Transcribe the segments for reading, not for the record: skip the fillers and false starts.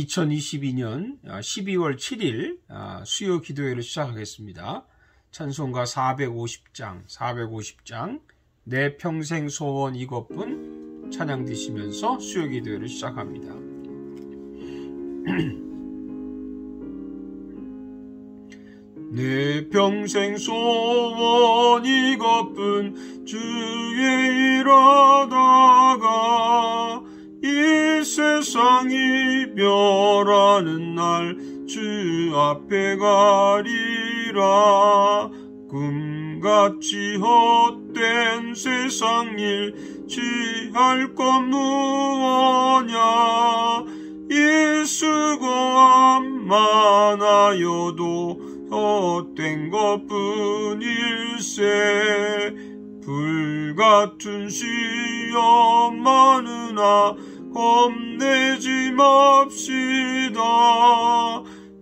2022년 12월 7일 수요 기도회를 시작하겠습니다. 찬송가 450장 내 평생 소원 이것뿐 찬양 드시면서 수요 기도회를 시작합니다. 내 평생 소원 이것뿐 주의 일하다가 이 세상이 멸하는 날 주 앞에 가리라. 꿈같이 헛된 세상 일 취할 것 무엇냐. 이 수고함 많아여도 헛된 것뿐일세. 불같은 시험 많으나 겁내지 맙시다.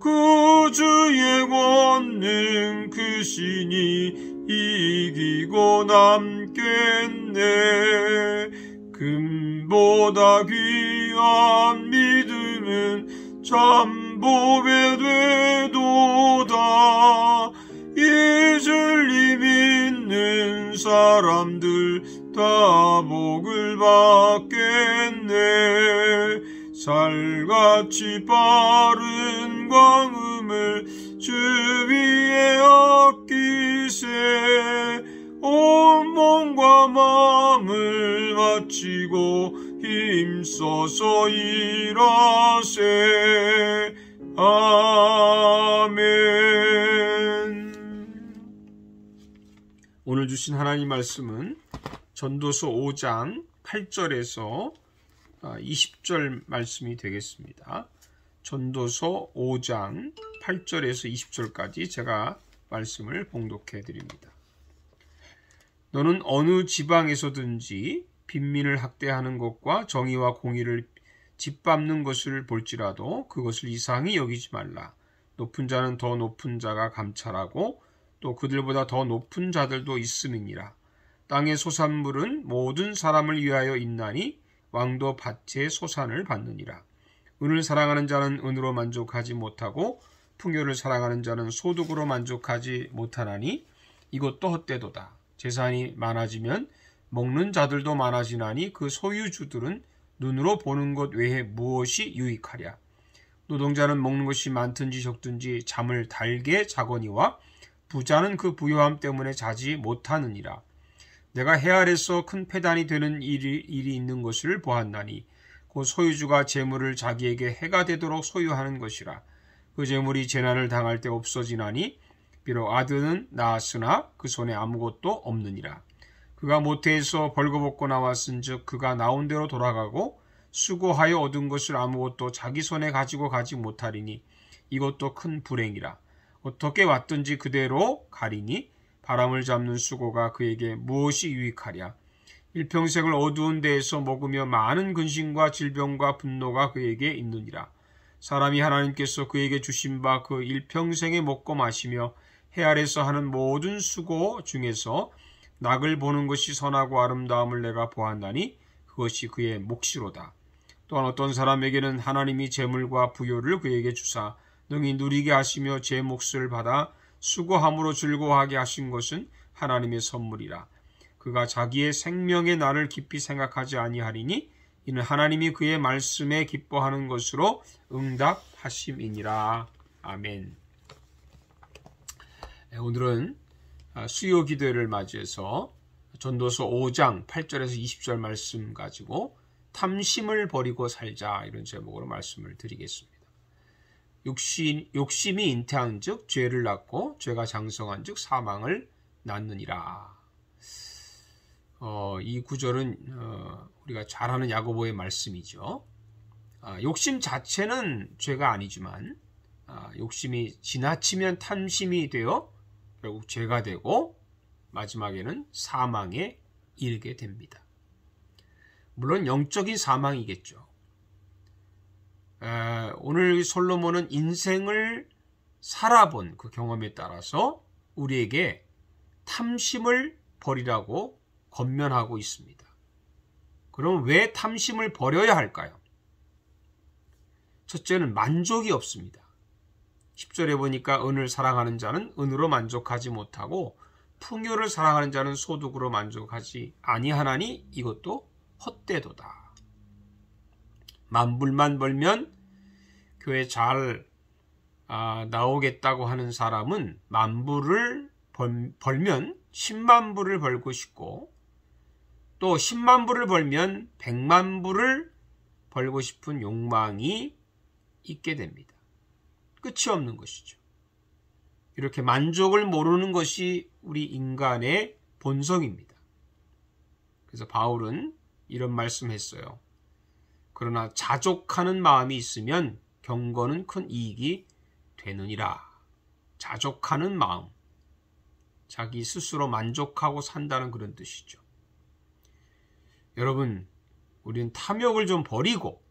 구주의 권능 크시니 이기고 남겠네. 금보다 귀한 믿음은 참보배 되도다. 이 진리 믿는 사람들 다 복을 받겠네. 살같이 빠른 광음을 주 위에 아끼세. 온 몸과 마음을 바치고 힘써서 일하세. 아멘. 오늘 주신 하나님 말씀은 전도서 5장 8절에서 20절 말씀이 되겠습니다. 전도서 5장 8절에서 20절까지 제가 말씀을 봉독해 드립니다. 너는 어느 지방에서든지 빈민을 학대하는 것과 정의와 공의를 짓밟는 것을 볼지라도 그것을 이상히 여기지 말라. 높은 자는 더 높은 자가 감찰하고 또 그들보다 더 높은 자들도 있음이니라. 땅의 소산물은 모든 사람을 위하여 있나니 왕도 밭의 소산을 받느니라. 은을 사랑하는 자는 은으로 만족하지 못하고 풍요를 사랑하는 자는 소득으로 만족하지 못하나니 이것도 헛되도다. 재산이 많아지면 먹는 자들도 많아지나니 그 소유주들은 눈으로 보는 것 외에 무엇이 유익하랴. 노동자는 먹는 것이 많든지 적든지 잠을 달게 자거니와 부자는 그 부요함 때문에 자지 못하느니라. 내가 해 아래서 큰 패단이 되는 일이 있는 것을 보았나니 곧 소유주가 재물을 자기에게 해가 되도록 소유하는 것이라. 그 재물이 재난을 당할 때 없어지나니 비록 아들은 낳았으나 그 손에 아무것도 없느니라. 그가 모태에서 벌거벗고 나왔은즉 그가 나온 대로 돌아가고 수고하여 얻은 것을 아무것도 자기 손에 가지고 가지 못하리니 이것도 큰 불행이라. 어떻게 왔든지 그대로 가리니 바람을 잡는 수고가 그에게 무엇이 유익하랴. 일평생을 어두운 데에서 먹으며 많은 근심과 질병과 분노가 그에게 있느니라. 사람이 하나님께서 그에게 주신 바 그 일평생에 먹고 마시며 해 아래서 하는 모든 수고 중에서 낙을 보는 것이 선하고 아름다움을 내가 보았나니 그것이 그의 몫이로다. 또한 어떤 사람에게는 하나님이 재물과 부요를 그에게 주사 능히 누리게 하시며 제 몫을 받아 수고함으로 즐거워하게 하신 것은 하나님의 선물이라. 그가 자기의 생명의 날을 깊이 생각하지 아니하리니 이는 하나님이 그의 말씀에 기뻐하는 것으로 응답하심이니라. 아멘. 오늘은 수요 기도회를 맞이해서 전도서 5장 8절에서 20절 말씀 가지고 탐심을 버리고 살자 이런 제목으로 말씀을 드리겠습니다. 욕심이 잉태한 즉 죄를 낳고 죄가 장성한 즉 사망을 낳느니라. 이 구절은 우리가 잘 아는 야고보의 말씀이죠. 욕심 자체는 죄가 아니지만 욕심이 지나치면 탐심이 되어 결국 죄가 되고 마지막에는 사망에 이르게 됩니다. 물론 영적인 사망이겠죠. 오늘 솔로몬은 인생을 살아본 그 경험에 따라서 우리에게 탐심을 버리라고 권면하고 있습니다. 그럼 왜 탐심을 버려야 할까요? 첫째는 만족이 없습니다. 10절에 보니까 은을 사랑하는 자는 은으로 만족하지 못하고 풍요를 사랑하는 자는 소득으로 만족하지 아니하나니 이것도 헛되도다. 만불만 벌면 교회 잘 나오겠다고 하는 사람은 만불을 벌면 10만 불을 벌고 싶고 또 10만 불을 벌면 100만 불을 벌고 싶은 욕망이 있게 됩니다. 끝이 없는 것이죠. 이렇게 만족을 모르는 것이 우리 인간의 본성입니다. 그래서 바울은 이런 말씀했어요. 그러나 자족하는 마음이 있으면 경건은 큰 이익이 되느니라. 자족하는 마음, 자기 스스로 만족하고 산다는 그런 뜻이죠. 여러분, 우리는 탐욕을 좀 버리고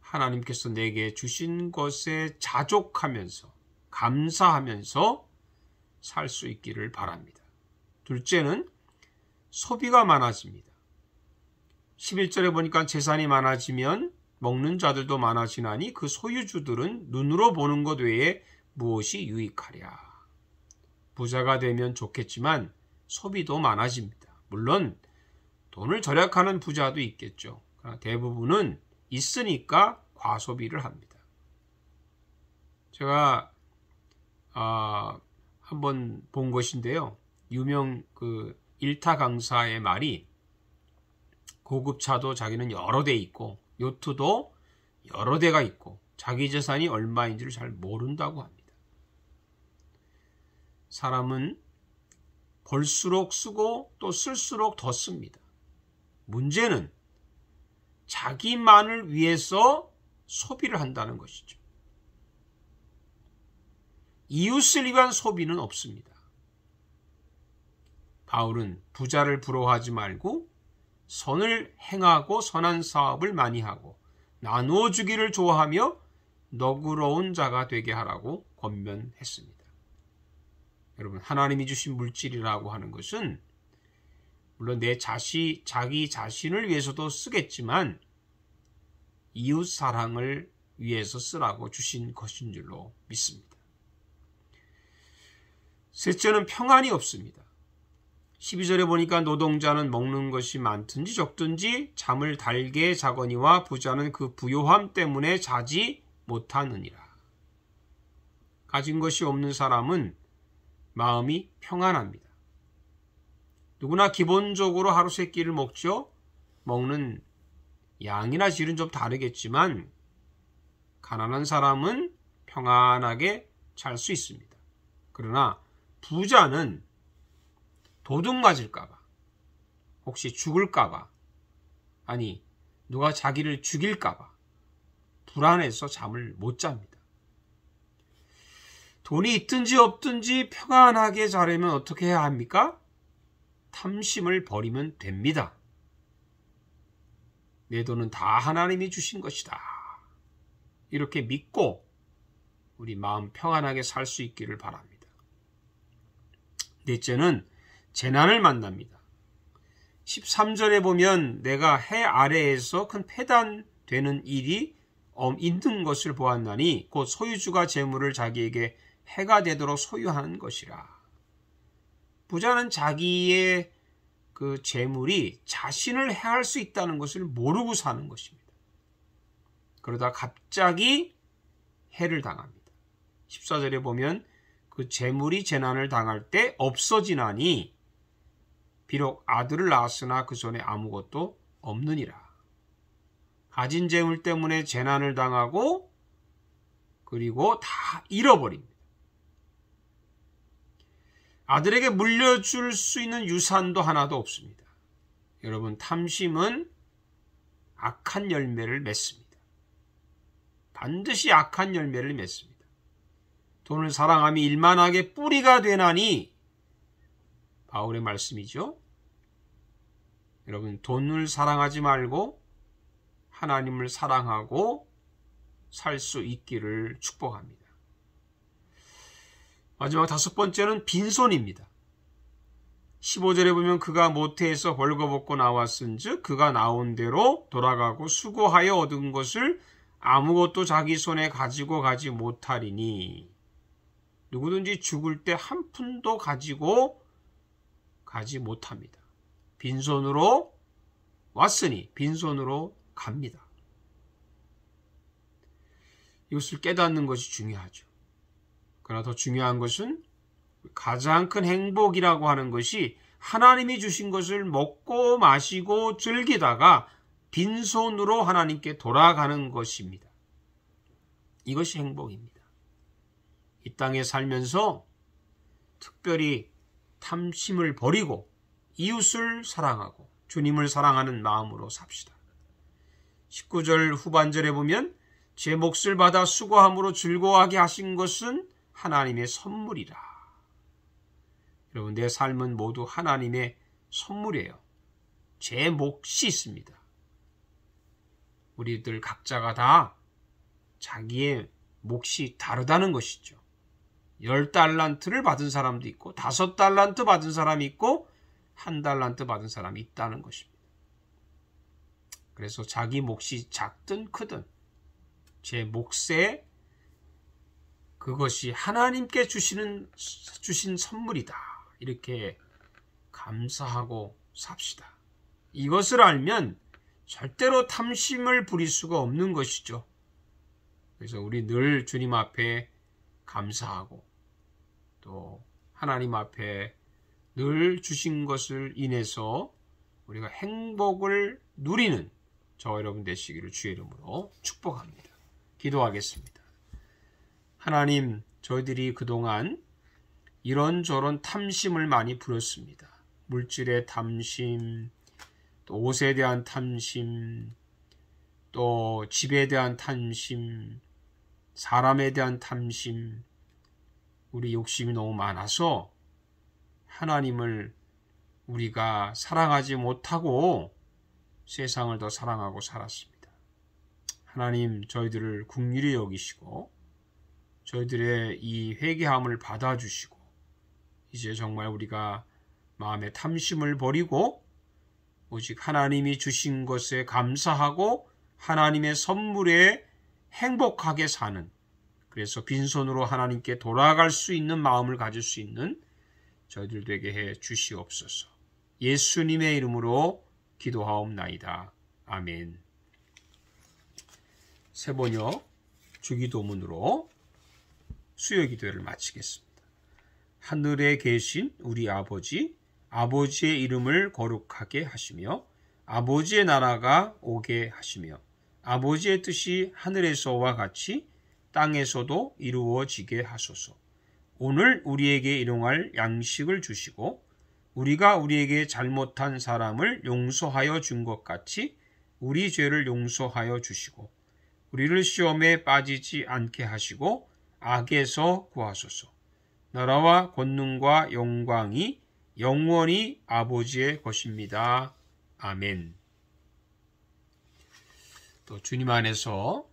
하나님께서 내게 주신 것에 자족하면서 감사하면서 살 수 있기를 바랍니다. 둘째는 소비가 많아집니다. 11절에 보니까 재산이 많아지면 먹는 자들도 많아지나니 그 소유주들은 눈으로 보는 것 외에 무엇이 유익하랴. 부자가 되면 좋겠지만 소비도 많아집니다. 물론 돈을 절약하는 부자도 있겠죠. 그러나 대부분은 있으니까 과소비를 합니다. 제가 한번 본 것인데요. 유명 일타 강사의 말이 고급차도 자기는 여러 대 있고 요트도 여러 대가 있고 자기 재산이 얼마인지를 잘 모른다고 합니다. 사람은 벌수록 쓰고 또 쓸수록 더 씁니다. 문제는 자기만을 위해서 소비를 한다는 것이죠. 이웃을 위한 소비는 없습니다. 바울은 부자를 부러워하지 말고 선을 행하고 선한 사업을 많이 하고 나누어 주기를 좋아하며 너그러운 자가 되게 하라고 권면했습니다. 여러분, 하나님이 주신 물질이라고 하는 것은 물론 자기 자신을 위해서도 쓰겠지만 이웃 사랑을 위해서 쓰라고 주신 것인 줄로 믿습니다. 셋째는 평안이 없습니다. 12절에 보니까 노동자는 먹는 것이 많든지 적든지 잠을 달게 자거니와 부자는 그 부요함 때문에 자지 못하느니라. 가진 것이 없는 사람은 마음이 평안합니다. 누구나 기본적으로 하루 세 끼를 먹죠. 먹는 양이나 질은 좀 다르겠지만 가난한 사람은 평안하게 잘 수 있습니다. 그러나 부자는 도둑 맞을까봐, 혹시 죽을까봐, 아니 누가 자기를 죽일까봐 불안해서 잠을 못 잡니다. 돈이 있든지 없든지 평안하게 자려면 어떻게 해야 합니까? 탐심을 버리면 됩니다. 내 돈은 다 하나님이 주신 것이다. 이렇게 믿고 우리 마음 평안하게 살 수 있기를 바랍니다. 넷째는 재난을 만납니다. 13절에 보면 내가 해 아래에서 큰 패단되는 일이 있는 것을 보았나니 곧 소유주가 재물을 자기에게 해가 되도록 소유하는 것이라. 부자는 자기의 그 재물이 자신을 해할 수 있다는 것을 모르고 사는 것입니다. 그러다 갑자기 해를 당합니다. 14절에 보면 그 재물이 재난을 당할 때 없어지나니 비록 아들을 낳았으나 그 손에 아무것도 없느니라. 가진 재물 때문에 재난을 당하고 그리고 다 잃어버립니다. 아들에게 물려줄 수 있는 유산도 하나도 없습니다. 여러분, 탐심은 악한 열매를 맺습니다. 반드시 악한 열매를 맺습니다. 돈을 사랑함이 일만하게 뿌리가 되나니 바울의 말씀이죠. 여러분, 돈을 사랑하지 말고 하나님을 사랑하고 살 수 있기를 축복합니다. 마지막 다섯 번째는 빈손입니다. 15절에 보면 그가 모태에서 벌거벗고 나왔은즉 그가 나온 대로 돌아가고 수고하여 얻은 것을 아무것도 자기 손에 가지고 가지 못하리니 누구든지 죽을 때 한 푼도 가지고 가지 못합니다. 빈손으로 왔으니 빈손으로 갑니다. 이것을 깨닫는 것이 중요하죠. 그러나 더 중요한 것은 가장 큰 행복이라고 하는 것이 하나님이 주신 것을 먹고 마시고 즐기다가 빈손으로 하나님께 돌아가는 것입니다. 이것이 행복입니다. 이 땅에 살면서 특별히 탐심을 버리고 이웃을 사랑하고 주님을 사랑하는 마음으로 삽시다. 19절 후반절에 보면 제 몫을 받아 수고함으로 즐거워하게 하신 것은 하나님의 선물이라. 여러분, 내 삶은 모두 하나님의 선물이에요. 제 몫이 있습니다. 우리들 각자가 다 자기의 몫이 다르다는 것이죠. 10달란트를 받은 사람도 있고 5달란트 받은 사람이 있고 1달란트 받은 사람이 있다는 것입니다. 그래서 자기 몫이 작든 크든 제 몫에 그것이 하나님께 주신 선물이다. 이렇게 감사하고 삽시다. 이것을 알면 절대로 탐심을 부릴 수가 없는 것이죠. 그래서 우리 늘 주님 앞에 감사하고 또 하나님 앞에 늘 주신 것을 인해서 우리가 행복을 누리는 저와 여러분 되시기를 주의 이름으로 축복합니다. 기도하겠습니다. 하나님, 저희들이 그동안 이런저런 탐심을 많이 부렸습니다. 물질의 탐심, 또 옷에 대한 탐심, 또 집에 대한 탐심, 사람에 대한 탐심, 우리 욕심이 너무 많아서 하나님을 우리가 사랑하지 못하고 세상을 더 사랑하고 살았습니다. 하나님, 저희들을 긍휼히 여기시고 저희들의 이 회개함을 받아주시고 이제 정말 우리가 마음의 탐심을 버리고 오직 하나님이 주신 것에 감사하고 하나님의 선물에 행복하게 사는, 그래서 빈손으로 하나님께 돌아갈 수 있는 마음을 가질 수 있는 저희들 되게 해 주시옵소서. 예수님의 이름으로 기도하옵나이다. 아멘. 세번역 주기도문으로 수요 기도회를 마치겠습니다. 하늘에 계신 우리 아버지, 아버지의 이름을 거룩하게 하시며 아버지의 나라가 오게 하시며 아버지의 뜻이 하늘에서와 같이 땅에서도 이루어지게 하소서. 오늘 우리에게 일용할 양식을 주시고 우리가 우리에게 잘못한 사람을 용서하여 준 것 같이 우리 죄를 용서하여 주시고 우리를 시험에 빠지지 않게 하시고 악에서 구하소서. 나라와 권능과 영광이 영원히 아버지의 것입니다. 아멘. 또 주님 안에서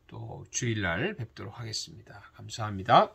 또 주일날 뵙도록 하겠습니다. 감사합니다.